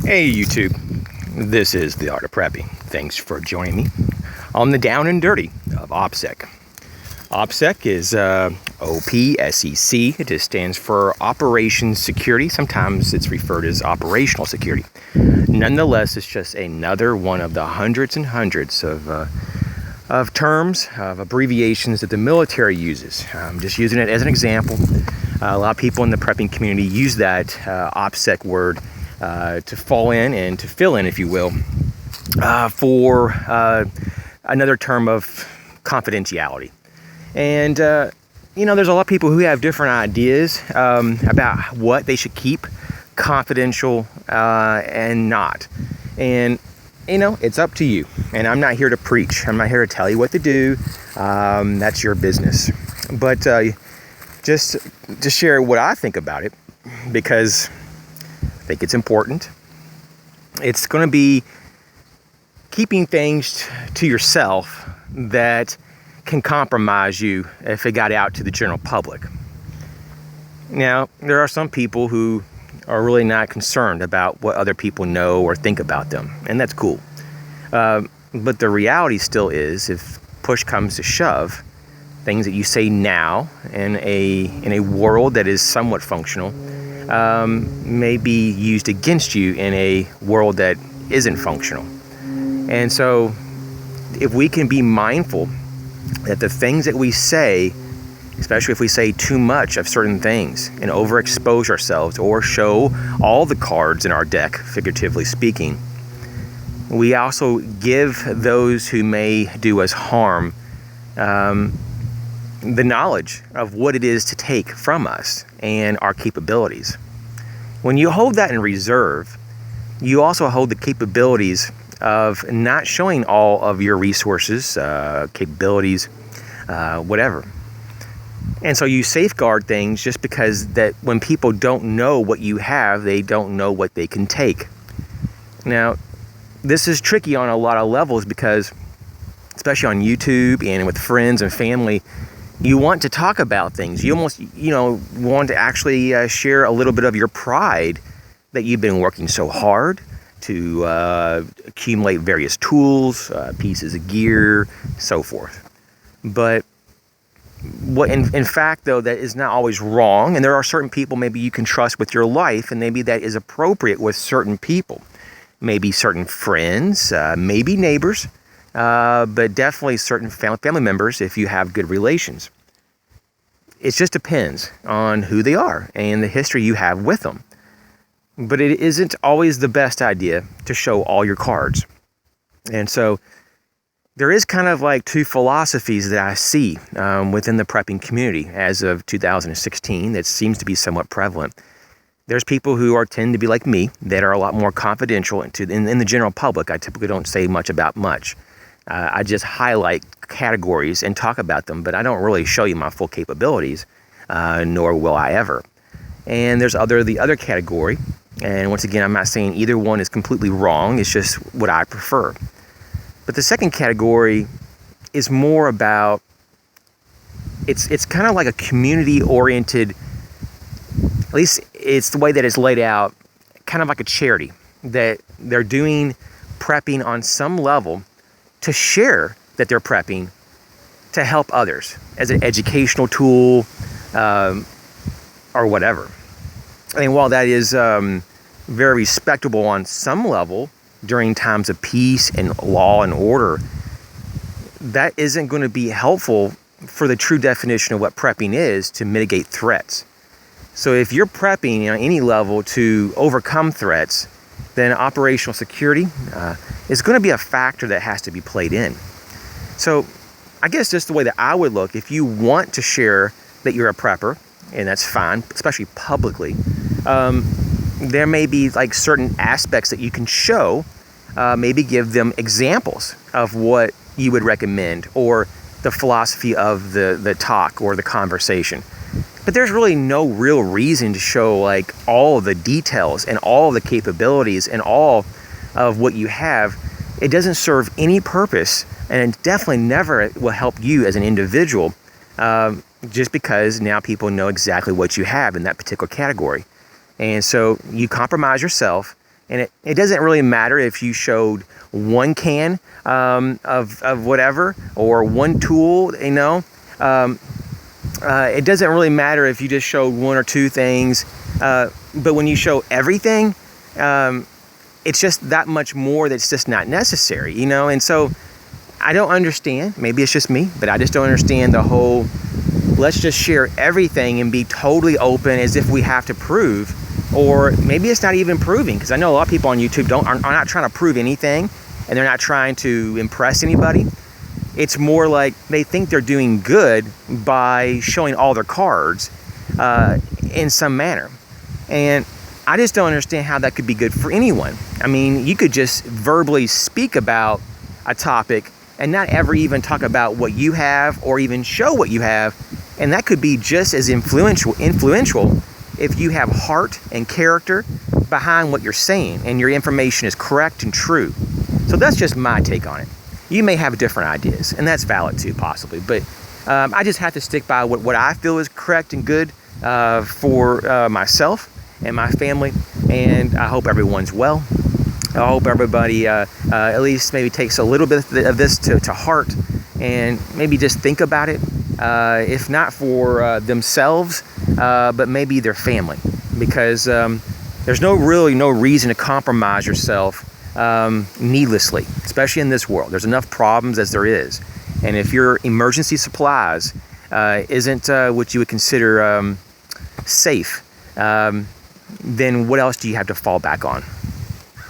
Hey YouTube, this is The Art of Prepping. Thanks for joining me on the down and dirty of OPSEC. OPSEC is OPSEC. It just stands for Operations Security. Sometimes it's referred as Operational Security. Nonetheless, it's just another one of the hundreds and hundreds of terms, of abbreviations that the military uses. I'm just using it as an example. A lot of people in the prepping community use that OPSEC word to fall in and to fill in, if you will, for another term of confidentiality. And, there's a lot of people who have different ideas about what they should keep confidential and not. And, it's up to you. And I'm not here to preach. I'm not here to tell you what to do. That's your business. But just to share what I think about it, because I think it's important. It's going to be keeping things to yourself that can compromise you if it got out to the general public. Now, there are some people who are really not concerned about what other people know or think about them, and that's cool. But the reality still is, if push comes to shove, things that you say now in a world that is somewhat functional may be used against you in a world that isn't functional. And so if we can be mindful that the things that we say, especially if we say too much of certain things and overexpose ourselves or show all the cards in our deck, figuratively speaking, we also give those who may do us harm the knowledge of what it is to take from us and our capabilities. When you hold that in reserve, you also hold the capabilities of not showing all of your resources, capabilities, whatever. And so you safeguard things just because that when people don't know what you have, they don't know what they can take. Now, this is tricky on a lot of levels because, especially on YouTube and with friends and family, you want to talk about things. You almost, want to actually share a little bit of your pride that you've been working so hard to accumulate various tools, pieces of gear, so forth. But what, in fact, though, that is not always wrong. And there are certain people maybe you can trust with your life, and maybe that is appropriate with certain people. Maybe certain friends, maybe neighbors, but definitely certain family members if you have good relations. It just depends on who they are and the history you have with them. But it isn't always the best idea to show all your cards. And so there is kind of like two philosophies that I see within the prepping community as of 2016 that seems to be somewhat prevalent. There's people who tend to be like me that are a lot more confidential in the general public. I typically don't say much about much. I just highlight categories and talk about them, but I don't really show you my full capabilities, nor will I ever. And there's the other category, and once again, I'm not saying either one is completely wrong, it's just what I prefer. But the second category is more about, it's kind of like a community-oriented, at least it's the way that it's laid out, kind of like a charity, that they're doing prepping on some level to share that they're prepping to help others as an educational tool or whatever. And while that is very respectable on some level during times of peace and law and order, that isn't going to be helpful for the true definition of what prepping is to mitigate threats. So if you're prepping on any level to overcome threats, then operational security is going to be a factor that has to be played in. So I guess just the way that I would look, if you want to share that you're a prepper, and that's fine, especially publicly, there may be like certain aspects that you can show, maybe give them examples of what you would recommend or the philosophy of the talk or the conversation. But there's really no real reason to show like all of the details and all of the capabilities and all of what you have. It doesn't serve any purpose, and it definitely never will help you as an individual, just because now people know exactly what you have in that particular category. And so you compromise yourself, And it doesn't really matter if you showed one can of whatever or one tool, it doesn't really matter if you just showed one or two things. But when you show everything, it's just that much more that's just not necessary, And so I don't understand, maybe it's just me, but I just don't understand the whole, let's just share everything and be totally open as if we have to prove, or maybe it's not even proving, because I know a lot of people on YouTube are not trying to prove anything, and they're not trying to impress anybody. It's more like they think they're doing good by showing all their cards in some manner. And I just don't understand how that could be good for anyone. I mean, you could just verbally speak about a topic and not ever even talk about what you have or even show what you have. And that could be just as influential if you have heart and character behind what you're saying and your information is correct and true. So that's just my take on it. You may have different ideas, and that's valid too, possibly. But I just have to stick by what I feel is correct and good for myself and my family, and I hope everyone's well. I hope everybody at least maybe takes a little bit of this to heart and maybe just think about it, if not for themselves, but maybe their family, because there's no reason to compromise yourself needlessly, especially in this world. There's enough problems as there is, and if your emergency supplies isn't what you would consider safe, then what else do you have to fall back on?